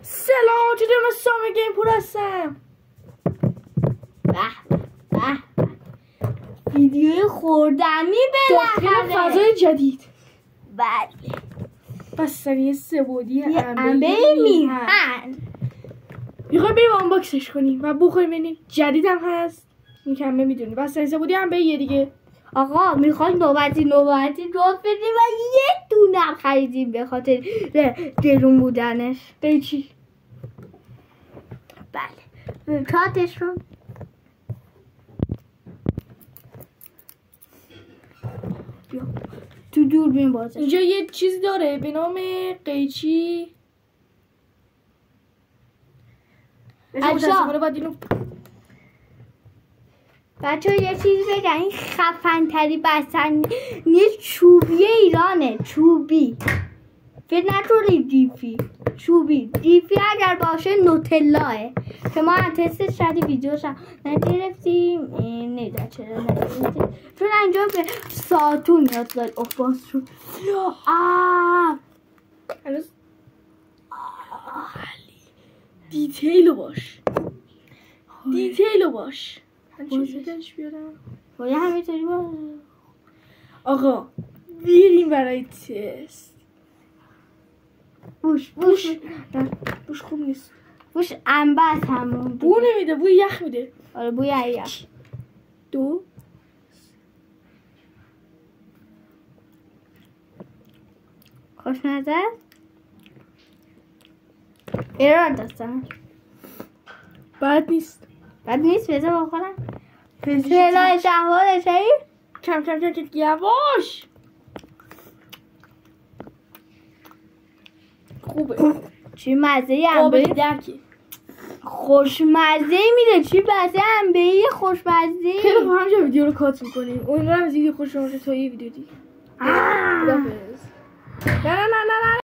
سلام، چطور؟ من سام گیم پور هستم. ویدیو خوردنی داخل فضای جدید. بله. بستنی سه‌بعدی انبه میهن. میخوایم بریم آنباکسش کنیم و بخوریم ببینیم جدیدم هست. میکنم میدونی بستنی سه‌بعدی انبه یه دیگه. آقا میخوایم نوبتی جفت بدیم و یه دونه خریدیم به خاطر گرون بودنش. قیچی. بله. کارتش رو تو دوربین بازش. اینجا یه چیز داره به نام قیچی. بچه یه چیزی بگم، این خفن تری بستنی چوبی ایرانه. چوبی فکر نکنید دیپی. چوبی دیپی اگر باشه نوتلاه که ما تستش شدی ویدیوش نگرفتیم. نیده چرا نگرفتیم چون اینجا به ساعتون یاد داد. باز شد. دیتیلو باش. دیتیلو باش. من چیزش بیارم باید همینطوری باشه. آقا بیریم برای تست. بوش خوب نیست. بوش انبت همون بو نمیده، بوی یخ میده. آره بوی یخ. 2 خوشمزه. ایران دستم بد نیست. بذار بخورم. فعلا شهوارش هایی کم یواش. خوبه. چی مزه انبه درکی خوشمزه میده. چی مزه انبه خوشمزه. خیلی خوب. همینجا ویدیو رو کات میکنیم. امیدوارم ویدیو خوش اومده تا یه ویدیو دیگه. نه